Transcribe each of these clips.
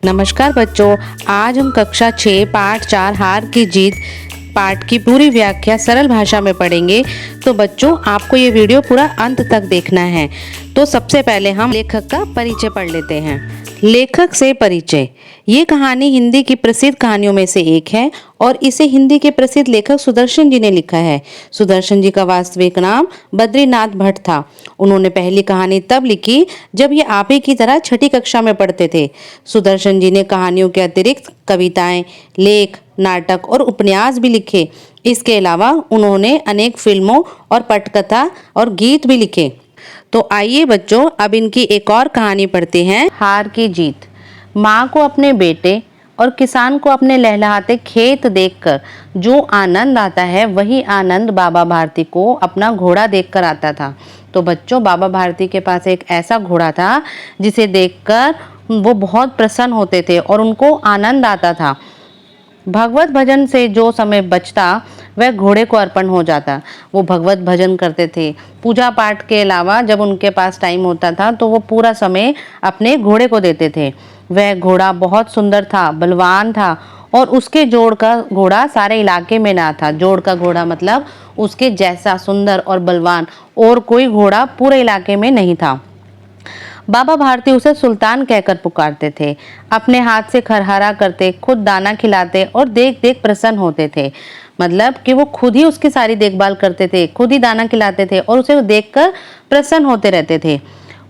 नमस्कार बच्चों, आज हम कक्षा 6 पाठ 4 हार की जीत पाठ की पूरी व्याख्या सरल भाषा में पढ़ेंगे। तो बच्चों, आपको ये वीडियो पूरा अंत तक देखना है। तो सबसे पहले हम लेखक का परिचय पढ़ लेते हैं। लेखक से परिचय। ये कहानी हिंदी की प्रसिद्ध कहानियों में से एक है और इसे हिंदी के प्रसिद्ध लेखक सुदर्शन जी ने लिखा है। सुदर्शन जी का वास्तविक नाम बद्रीनाथ भट्ट था। उन्होंने पहली कहानी तब लिखी जब ये आप ही की तरह छठी कक्षा में पढ़ते थे। सुदर्शन जी ने कहानियों के अतिरिक्त कविताएं, लेख, नाटक और उपन्यास भी लिखे। इसके अलावा उन्होंने अनेक फिल्मों और पटकथा और गीत भी लिखे। तो आइए बच्चों, अब इनकी एक और कहानी पढ़ते हैं। हार की जीत। माँ को अपने बेटे और किसान को अपने लहलहाते खेत देखकर जो आनंद आता है, वही आनंद बाबा भारती को अपना घोड़ा देखकर आता था। तो बच्चों, बाबा भारती के पास एक ऐसा घोड़ा था जिसे देखकर वो बहुत प्रसन्न होते थे और उनको आनंद आता था। भगवत भजन से जो समय बचता वह घोड़े को अर्पण हो जाता। वो भगवत भजन करते थे। पूजा पाठ के अलावा जब उनके पास टाइम होता था तो वो पूरा समय अपने घोड़े को देते थे। वह घोड़ा बहुत सुंदर था, बलवान था और उसके जोड़ का घोड़ा सारे इलाके में ना था। जोड़ का घोड़ा मतलब उसके जैसा सुंदर और बलवान और कोई घोड़ा पूरे इलाके में नहीं था। बाबा भारती उसे सुल्तान कहकर पुकारते थे। अपने हाथ से खरहरा करते, खुद दाना खिलाते और देख देख प्रसन्न होते थे। मतलब कि वो खुद ही उसकी सारी देखभाल करते थे, खुद ही दाना खिलाते थे और उसे देखकर प्रसन्न होते रहते थे।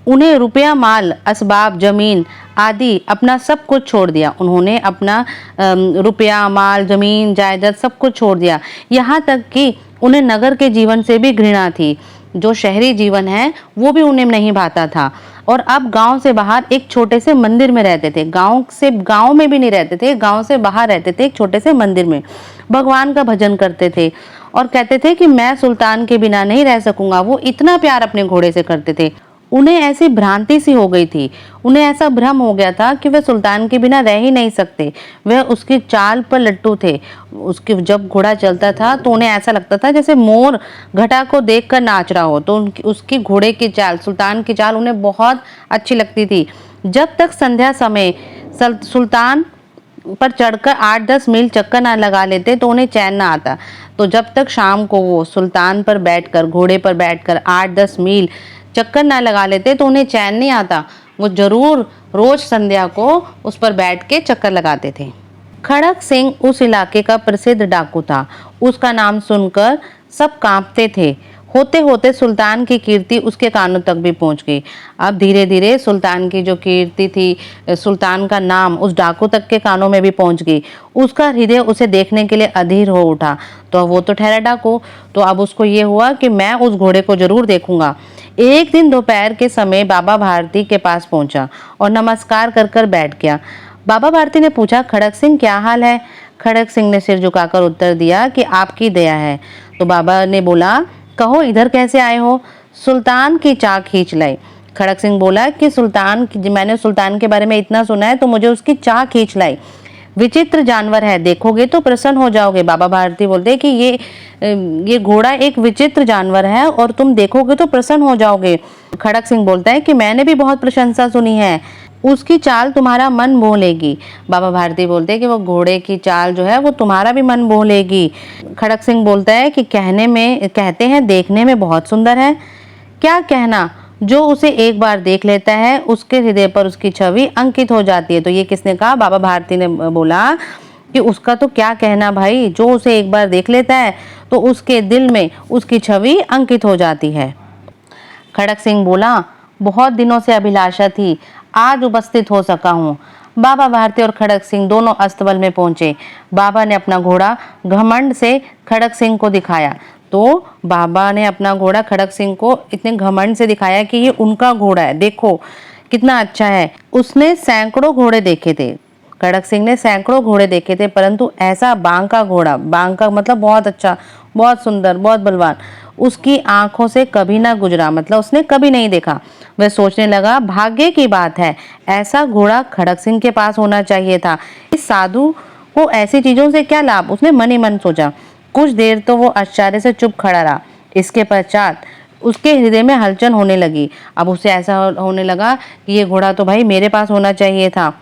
उन्हें रुपया, माल, असबाब, जमीन आदि अपना सब कुछ छोड़ दिया। उन्होंने अपना रुपया, माल, जमीन, जायदाद सब कुछ छोड़ दिया। यहाँ तक कि उन्हें नगर के जीवन से भी घृणा थी। जो शहरी जीवन है वो भी उन्हें नहीं भाता था। और अब गांव से बाहर एक छोटे से मंदिर में रहते थे। गांव में भी नहीं रहते थे, गांव से बाहर रहते थे, एक छोटे से मंदिर में भगवान का भजन करते थे और कहते थे कि मैं सुल्तान के बिना नहीं रह सकूंगा। वो इतना प्यार अपने घोड़े से करते थे। उन्हें ऐसी भ्रांति सी हो गई थी, उन्हें ऐसा भ्रम हो गया था कि वे सुल्तान के बिना रह ही नहीं सकते। वह उसकी चाल पर लट्टू थे। उसके जब घोड़ा चलता था तो उन्हें ऐसा लगता था जैसे मोर घटा को देखकर नाच रहा हो। तो उसकी घोड़े की चाल, सुल्तान की चाल उन्हें बहुत अच्छी लगती थी। जब तक संध्या समय सुल्तान पर चढ़कर 8-10 मील चक्कर ना लगा लेते तो उन्हें चैन ना आता। तो जब तक शाम को वो सुल्तान पर बैठकर, घोड़े पर बैठकर 8-10 मील चक्कर ना लगा लेते तो उन्हें चैन नहीं आता। वो जरूर रोज संध्या को उस पर बैठ के चक्कर लगाते थे। खड़क सिंह उस इलाके का प्रसिद्ध डाकू था। उसका नाम सुनकर सब कांपते थे। होते होते सुल्तान की कीर्ति उसके कानों तक भी पहुंच गई। अब धीरे धीरे सुल्तान की जो कीर्ति थी, सुल्तान का नाम उस डाकू तक के कानों में भी पहुंच गई। उसका हृदय उसे देखने के लिए अधीर हो उठा। तो वो तो ठहरा डाकू, तो अब उसको ये हुआ कि मैं उस घोड़े को जरूर देखूंगा। एक दिन दोपहर के समय बाबा भारती के पास पहुंचा और नमस्कार कर कर बैठ गया। बाबा भारती ने पूछा, खड़क सिंह क्या हाल है? खड़क सिंह ने सिर झुकाकर उत्तर दिया कि आपकी दया है। तो बाबा ने बोला, कहो इधर कैसे आए हो? सुल्तान की चाह खींच लाई। खड़क सिंह बोला कि मैंने सुल्तान के बारे में इतना सुना है तो मुझे उसकी चाह खींच लाई। विचित्र जानवर है, देखोगे तो प्रसन्न हो जाओगे। बाबा भारती बोलते कि ये घोड़ा एक विचित्र जानवर है और तुम देखोगे तो प्रसन्न हो जाओगे। खड़क सिंह बोलता है कि मैंने भी बहुत प्रशंसा सुनी है, उसकी चाल तुम्हारा मन मोह लेगी। बाबा भारती बोलते हैं कि वो घोड़े की चाल जो है वो तुम्हारा भी मन मोह लेगी। खड़क सिंह बोलता है कि कहते हैं देखने में बहुत सुंदर है। क्या कहना, जो उसे एक बार देख लेता है उसके हृदय पर उसकी छवि अंकित हो जाती है। तो ये किसने कहा? बाबा भारती ने बोला कि उसका तो क्या कहना भाई, जो उसे एक बार देख लेता है तो उसके दिल में उसकी छवि अंकित हो जाती है। खड़क सिंह बोला, बहुत दिनों से अभिलाषा थी, आज उपस्थित हो सका हूँ। बाबा भारती और खड़क सिंह दोनों अस्तबल में पहुंचे। बाबा ने अपना घोड़ा घमंड से खड़क सिंह को दिखाया। तो बाबा ने अपना घोड़ा खड़क सिंह को इतने घमंड से दिखाया कि ये उनका घोड़ा है, देखो कितना अच्छा है। उसने सैकड़ों घोड़े देखे थे, खड़क सिंह ने सैकड़ों घोड़े देखे थे, परंतु ऐसा बांग का घोड़ा, बांग का मतलब बहुत अच्छा, बहुत सुंदर, बहुत बलवान, उसकी आंखों से कभी ना गुजरा, मतलब उसने कभी नहीं देखा। वह सोचने लगा, भाग्य की बात है, ऐसा घोड़ा खड़क सिंह के पास होना चाहिए था। इस साधु को ऐसी चीजों से क्या लाभ? उसने मन ही मन सोचा। कुछ देर तो वो आश्चर्य से चुप खड़ा रहा। इसके पश्चात उसके हृदय में हलचल होने लगी। अब उसे ऐसा होने लगा कि ये घोड़ा तो भाई मेरे पास होना चाहिए था।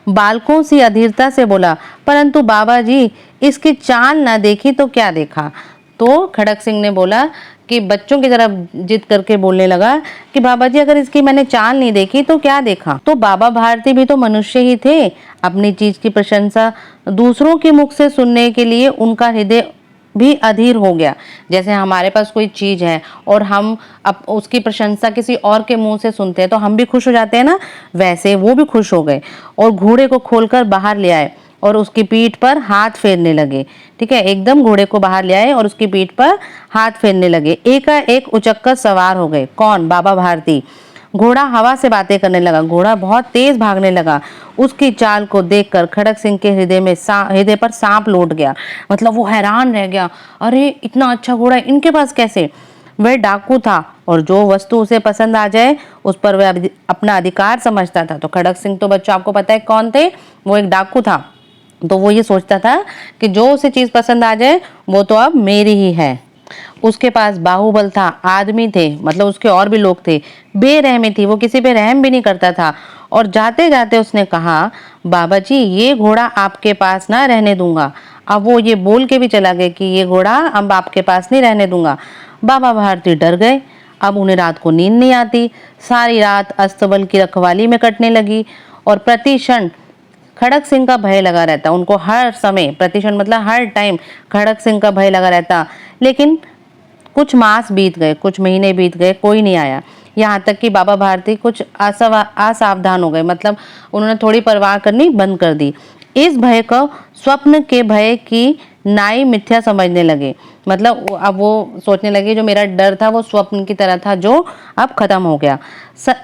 बालकों सी अधीरता से बोला, परंतु बाबा जी इसकी चाल ना देखी तो क्या देखा। तो खड़क सिंह ने बोला कि बच्चों की तरफ जिद करके बोलने लगा कि बाबा जी अगर इसकी मैंने चाल नहीं देखी तो क्या देखा। तो बाबा भारती भी तो मनुष्य ही थे, अपनी चीज की प्रशंसा दूसरों के मुख से सुनने के लिए उनका हृदय भी अधीर हो गया। जैसे हमारे पास कोई चीज है और हम अब उसकी प्रशंसा किसी और के मुंह से सुनते हैं तो हम भी खुश हो जाते हैं ना, वैसे वो भी खुश हो गए और घोड़े को खोलकर बाहर ले आए और उसकी पीठ पर हाथ फेरने लगे। ठीक है, एकदम घोड़े को बाहर ले आए और उसकी पीठ पर हाथ फेरने लगे। एकाएक उचक्कर सवार हो गए। कौन? बाबा भारती। घोड़ा हवा से बातें करने लगा। घोड़ा बहुत तेज भागने लगा। उसकी चाल को देखकर खड़क सिंह के हृदय पर सांप लौट गया। मतलब वो हैरान रह गया, अरे इतना अच्छा घोड़ा इनके पास कैसे। वह डाकू था और जो वस्तु उसे पसंद आ जाए उस पर वह अपना अधिकार समझता था। तो खड़क सिंह तो बच्चों आपको पता है कौन थे, वो एक डाकू था। तो वो ये सोचता था कि जो उसे चीज पसंद आ जाए वो तो अब मेरी ही है। उसके पास बाहुबल था, आदमी थे, मतलब उसके और भी लोग थे। बेरहमी थी, वो किसी पे रहम भी नहीं करता था। और जाते जाते उसने कहा, बाबा जी ये घोड़ा आपके पास ना रहने दूंगा। अब वो ये बोल के भी चला गया कि ये घोड़ा अब आपके पास नहीं रहने दूंगा। बाबा भारती डर गए। अब उन्हें रात को नींद नहीं आती। सारी रात अस्तबल की रखवाली में कटने लगी और प्रति क्षण खड़क सिंह का भय लगा रहता। उनको हर समय, प्रतिक्षण मतलब हर टाइम, खड़क सिंह का भय लगा रहता। लेकिन कुछ मास बीत गए, कुछ महीने बीत गए, कोई नहीं आया। यहाँ तक कि बाबा भारती कुछ असावधान हो गए, मतलब उन्होंने थोड़ी परवाह करनी बंद कर दी। इस भय को स्वप्न के भय की नाई मिथ्या समझने लगे। मतलब अब वो सोचने लगे जो मेरा डर था वो स्वप्न की तरह था जो अब खत्म हो गया।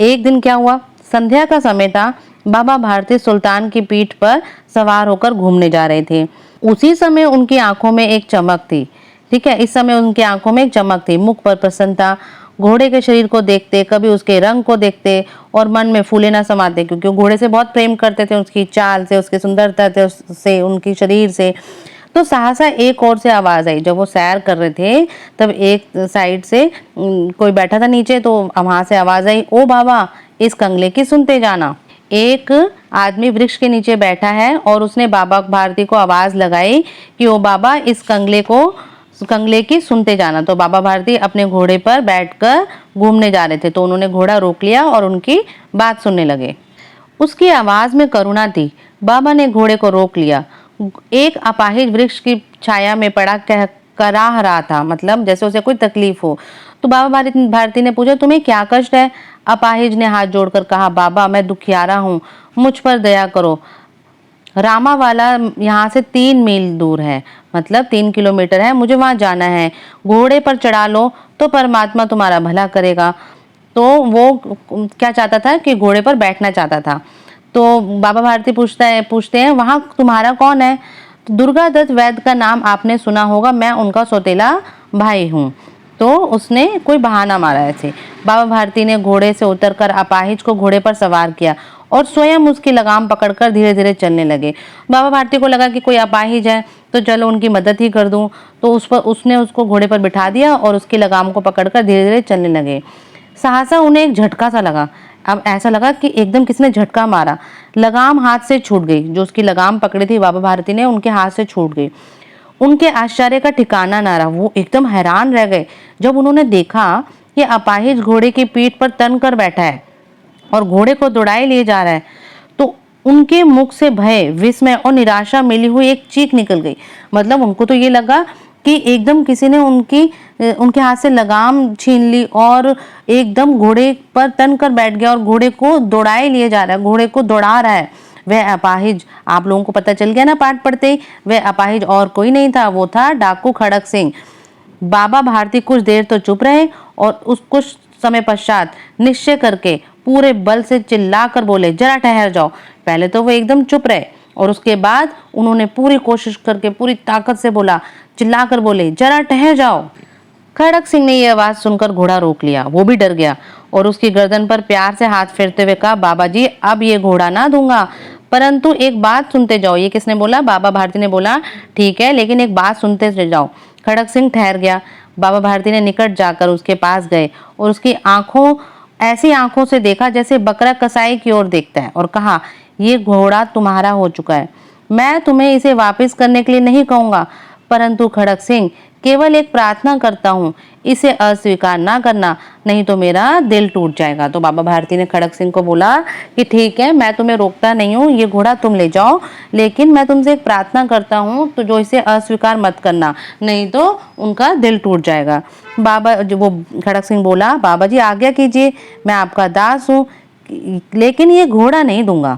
एक दिन क्या हुआ, संध्या का समय था। बाबा भारती सुल्तान की पीठ पर सवार होकर घूमने जा रहे थे। उसी समय उनकी आंखों में एक चमक थी। ठीक है, इस समय उनकी आंखों में एक चमक थी, मुख पर प्रसन्नता। घोड़े के शरीर को देखते, कभी उसके रंग को देखते और मन में फूले ना समाते, क्योंकि वो घोड़े से बहुत प्रेम करते थे, उसकी चाल से, उसकी सुंदरता से, उनकी शरीर से। तो सहसा एक ओर से आवाज आई। जब वो सैर कर रहे थे तब एक साइड से कोई बैठा था नीचे, तो वहां से आवाज आई, ओ बाबा इस कंगले की सुनते जाना। एक आदमी वृक्ष के नीचे बैठा है और उसने बाबा भारती को आवाज लगाई कि ओ बाबा इस कंगले की सुनते जाना। तो बाबा भारती अपने घोड़े पर बैठकर घूमने जा रहे थे, तो उन्होंने घोड़ा रोक लिया और उनकी बात सुनने लगे। उसकी आवाज में करुणा थी। बाबा ने घोड़े को रोक लिया। एक अपाहिज वृक्ष की छाया में पड़ा कराह रहा था, मतलब जैसे उसे कोई तकलीफ हो। तो बाबा भारती ने पूछा, तुम्हें क्या कष्ट है? अपाहिज ने हाथ जोड़कर कहा, बाबा मैं दुखियारा हूँ, मुझ पर दया करो। रामावाला यहाँ से 3 मील दूर है, मतलब 3 किलोमीटर है, मुझे वहां जाना है। घोड़े पर चढ़ा लो तो परमात्मा तुम्हारा भला करेगा। तो वो क्या चाहता था कि घोड़े पर बैठना चाहता था। तो बाबा भारती पूछते हैं वहां तुम्हारा कौन है? तो दुर्गा दत्त वैद्य का नाम आपने सुना होगा, मैं उनका सौतेला भाई हूँ। तो उसने कोई बहाना मारा ऐसे। बाबा भारती ने घोड़े से उतरकर अपाहिज को घोड़े पर सवार किया और स्वयं उसकी लगाम पकड़कर धीरे धीरे चलने लगे। बाबा भारती को लगा कि कोई अपाहिज है तो चलो उनकी मदद ही कर दूं। तो उसने उसको घोड़े पर बिठा दिया और उसकी लगाम को पकड़कर धीरे धीरे चलने लगे। सहसा उन्हें एक झटका सा लगा। अब ऐसा लगा कि एकदम किसने झटका मारा। लगाम हाथ से छूट गई। जो उसकी लगाम पकड़ी थी बाबा भारती ने, उनके हाथ से छूट गई। उनके आश्चर्य का ठिकाना ना रहा। वो एकदम हैरान रह गए जब उन्होंने देखा कि अपाहिज घोड़े की पीठ पर तन कर बैठा है और घोड़े को दौड़ाए लिए जा रहा है। तो उनके मुख से भय, विस्मय और निराशा मिली हुई एक चीख निकल गई। मतलब उनको तो ये लगा कि एकदम किसी ने उनके हाथ से लगाम छीन ली और एकदम घोड़े पर तन कर बैठ गया और घोड़े को दौड़ाए लिए जा रहा है, घोड़े को दौड़ा रहा है। वह अपाहिज, आप लोगों को पता चल गया ना पाठ पढ़ते ही, वह अपाहिज और कोई नहीं था, वो था डाकू खड़क सिंह। बाबा भारती कुछ देर तो चुप रहे और उस कुछ समय पश्चात निश्चय करके पूरे बल से चिल्लाकर बोले, जरा ठहर जाओ। पहले तो वो एकदम चुप रहे और उसके बाद उन्होंने पूरी कोशिश करके पूरी ताकत से बोला, चिल्लाकर बोले, जरा ठहर जाओ। खड़क सिंह ने यह आवाज सुनकर घोड़ा रोक लिया। वो भी डर गया और उसकी गर्दन पर प्यार से हाथ फेरते हुए कहा, बाबा जी अब ये घोड़ा ना दूंगा, परंतु एक बात सुनते जाओ। ये किसने बोला? बाबा भारती ने बोला, ठीक है लेकिन एक बात सुनते जाओ। खड़क सिंह ठहर गया। बाबा भारती ने निकट जाकर उसके पास गए और उसकी ऐसी आंखों से देखा जैसे बकरा कसाई की ओर देखता है और कहा, ये घोड़ा तुम्हारा हो चुका है। मैं तुम्हें इसे वापस करने के लिए नहीं कहूंगा, परंतु खड़क सिंह केवल एक प्रार्थना करता हूँ, इसे अस्वीकार ना करना, नहीं तो मेरा दिल टूट जाएगा। तो बाबा भारती ने खड़क सिंह को बोला कि ठीक है, मैं तुम्हें रोकता नहीं हूँ, ये घोड़ा तुम ले जाओ, लेकिन मैं तुमसे एक प्रार्थना करता हूँ, तो जो इसे अस्वीकार मत करना, नहीं तो उनका दिल टूट जाएगा। बाबा जो वो खड़क सिंह बोला, बाबा जी आज्ञा कीजिए, मैं आपका दास हूँ, लेकिन ये घोड़ा नहीं दूंगा।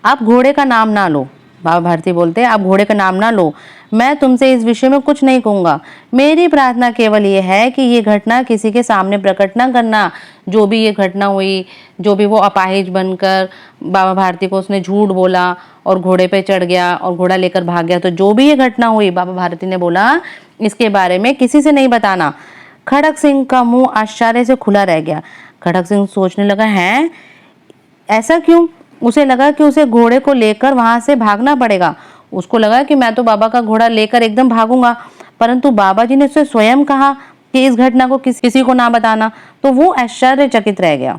आप घोड़े का नाम ना लो। बाबा भारती बोलते हैं, आप घोड़े का नाम ना लो, मैं तुमसे इस विषय में कुछ नहीं कहूंगा। मेरी प्रार्थना केवल ये है कि ये घटना किसी के सामने प्रकट ना करना। जो भी ये घटना हुई, जो भी वो अपाहिज बनकर बाबा भारती को उसने झूठ बोला और घोड़े पे चढ़ गया और घोड़ा लेकर भाग गया, तो जो भी ये घटना हुई, बाबा भारती ने बोला इसके बारे में किसी से नहीं बताना। खड़क सिंह का मुंह आश्चर्य से खुला रह गया। खड़क सिंह सोचने लगा, है ऐसा क्यों? उसे लगा कि उसे घोड़े को लेकर वहां से भागना पड़ेगा। उसको लगा कि मैं तो बाबा का घोड़ा लेकर एकदम भागूंगा, परंतु बाबा जी ने उसे स्वयं कहा कि इस घटना को किसी को ना बताना, तो वो आश्चर्यचकित रह गया।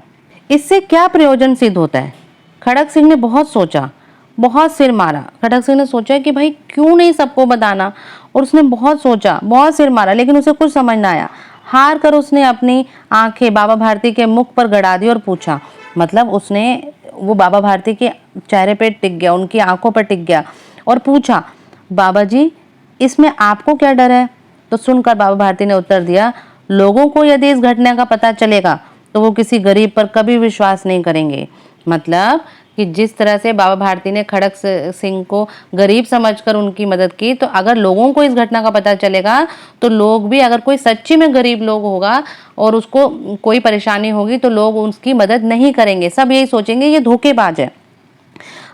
इससे क्या प्रयोजन सिद्ध होता है? खड़क सिंह ने बहुत सोचा, बहुत सिर मारा। खड़क सिंह ने सोचा कि भाई क्यों नहीं सबको बताना, और उसने बहुत सोचा, बहुत सिर मारा, लेकिन उसे कुछ समझ ना आया। हार कर उसने अपनी आंखें बाबा भारती के मुख पर गड़ा दी और पूछा, मतलब उसने वो बाबा भारती के चेहरे पे टिक गया, उनकी आंखों पर टिक गया और पूछा, बाबा जी इसमें आपको क्या डर है? तो सुनकर बाबा भारती ने उत्तर दिया, लोगों को यदि इस घटना का पता चलेगा तो वो किसी गरीब पर कभी विश्वास नहीं करेंगे। मतलब कि जिस तरह से बाबा भारती ने खड़क सिंह को गरीब समझकर उनकी मदद की, तो अगर लोगों को इस घटना का पता चलेगा तो लोग भी, अगर कोई सच्ची में गरीब लोग होगा और उसको कोई परेशानी होगी तो लोग उसकी मदद नहीं करेंगे, सब यही सोचेंगे ये धोखेबाज है।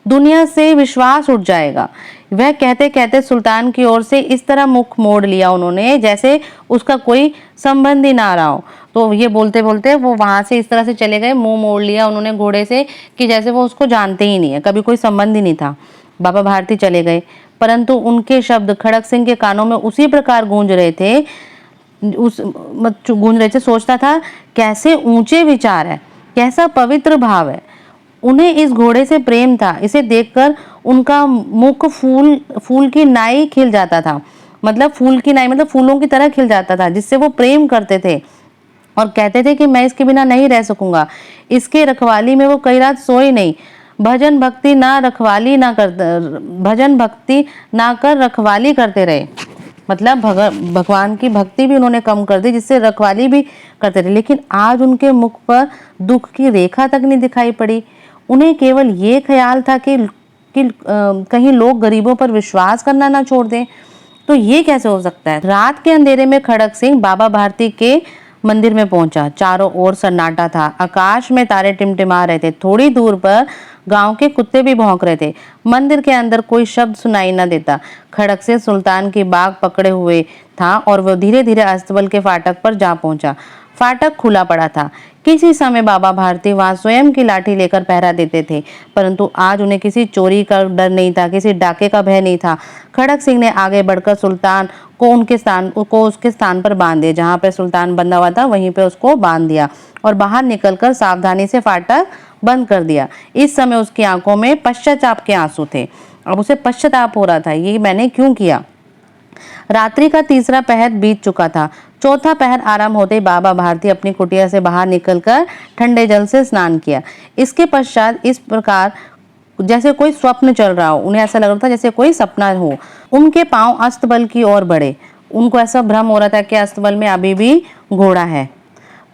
दुनिया से विश्वास उठ जाएगा। वह कहते कहते सुल्तान की ओर से इस तरह मुख मोड़ लिया उन्होंने जैसे उसका कोई संबंध ही ना रहा हो। तो ये बोलते बोलते वो वहां से इस तरह से चले गए, मुंह मोड़ लिया उन्होंने घोड़े से कि जैसे वो उसको जानते ही नहीं है, कभी कोई संबंध ही नहीं था। बाबा भारती चले गए, परंतु उनके शब्द खड़क सिंह के कानों में उसी प्रकार गूंज रहे थे, सोचता था कैसे ऊंचे विचार है, कैसा पवित्र भाव है। उन्हें इस घोड़े से प्रेम था। इसे देखकर उनका मुख फूल की नाई खिल जाता था। मतलब फूल की नाई मतलब फूलों की तरह खिल जाता था, जिससे वो प्रेम करते थे और कहते थे कि मैं इसके बिना नहीं रह सकूंगा। इसके रखवाली में वो कई रात सोए नहीं। भजन भक्ति ना कर रखवाली करते रहे। मतलब भगवान की भक्ति भी उन्होंने कम कर दी, जिससे रखवाली भी करते रहे। लेकिन आज उनके मुख पर दुख की रेखा तक नहीं दिखाई पड़ी। उन्हें केवल ये ख्याल था कि कहीं लोग गरीबों पर विश्वास करना ना छोड़ दें। तो ये कैसे हो सकता है? रात के अंधेरे में खड़क सिंह बाबा भारती के मंदिर में पहुंचा। चारों ओर सन्नाटा था, आकाश में तारे टिमटिमा रहे थे। थोड़ी दूर पर गांव के कुत्ते भी भौंक रहे थे। मंदिर के अंदर कोई शब्द सुनाई न देता। खड़क सिंह सुल्तान की बाग पकड़े हुए था और वह धीरे धीरे अस्तबल के फाटक पर जा पहुंचा। फाटक खुला पड़ा था। किसी समय बाबा भारती वहां स्वयं की लाठी लेकर पहरा देते थे, परंतु आज उन्हें किसी चोरी का डर नहीं था, किसी डाके का भय नहीं था। खड़क सिंह ने आगे बढ़कर सुल्तान को उसके स्थान पर बांध दिया। जहां पे सुल्तान बंधा हुआ था वहीं पे उसको बांध दिया और बाहर निकलकर सावधानी से फाटक बंद कर दिया। इस समय उसकी आंखों में पश्चाताप के आंसू थे। अब उसे पश्चाताप हो रहा था, ये मैंने क्यों किया। रात्रि का तीसरा पहर बीत चुका था। चौथा पहर आराम होते बाबा भारती अपनी कुटिया से बाहर निकलकर ठंडे जल से स्नान किया। इसके पश्चात इस प्रकार जैसे कोई स्वप्न चल रहा हो, उन्हें ऐसा लग रहा था जैसे कोई सपना हो। उनके पांव अस्तबल की ओर बढ़े। उनको ऐसा भ्रम हो रहा था कि अस्तबल में अभी भी घोड़ा है,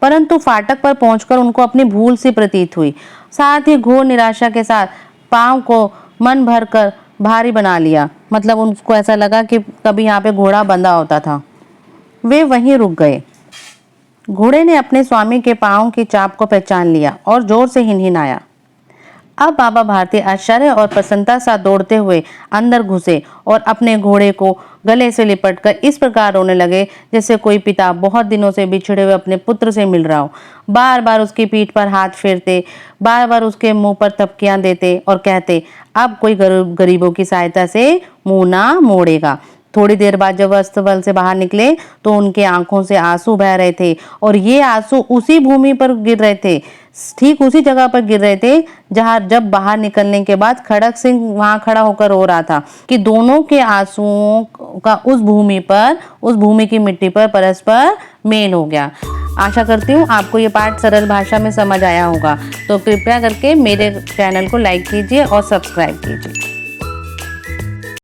परंतु फाटक पर पहुंचकर उनको अपनी भूल सी प्रतीत हुई। साथ ही घोर निराशा के साथ पांव को मन भर कर भारी बना लिया। मतलब उनको ऐसा लगा कि कभी यहाँ पे घोड़ा बंधा होता था। वे वहीं रुक गए। घोड़े ने अपने स्वामी के पांव की चाप को पहचान लिया और जोर से हिनहिनाया। अब बाबा भारती आश्चर्य और प्रसन्नता साथ दौड़ते हुए अंदर घुसे और अपने घोड़े को गले से लिपटकर इस प्रकार रोने लगे जैसे कोई पिता बहुत दिनों से बिछड़े हुए अपने पुत्र से मिल रहा हो। बार बार उसकी पीठ पर हाथ फेरते, बार बार उसके मुंह पर थपकियां देते और कहते, अब कोई गरीबों की सहायता से मुंह ना मोड़ेगा। थोड़ी देर बाद जब वह अस्तबल से बाहर निकले तो उनके आंखों से आंसू बह रहे थे और ये आंसू उसी भूमि पर गिर रहे थे। ठीक उसी जगह पर गिर रहे थे जहां जब बाहर निकलने के बाद खड़क सिंह वहां खड़ा होकर रो रहा था कि दोनों के आंसुओं का उस भूमि की मिट्टी पर परस्पर मेल हो गया। आशा करती हूँ आपको ये पाठ सरल भाषा में समझ आया होगा। तो कृपया करके मेरे चैनल को लाइक कीजिए और सब्सक्राइब कीजिए।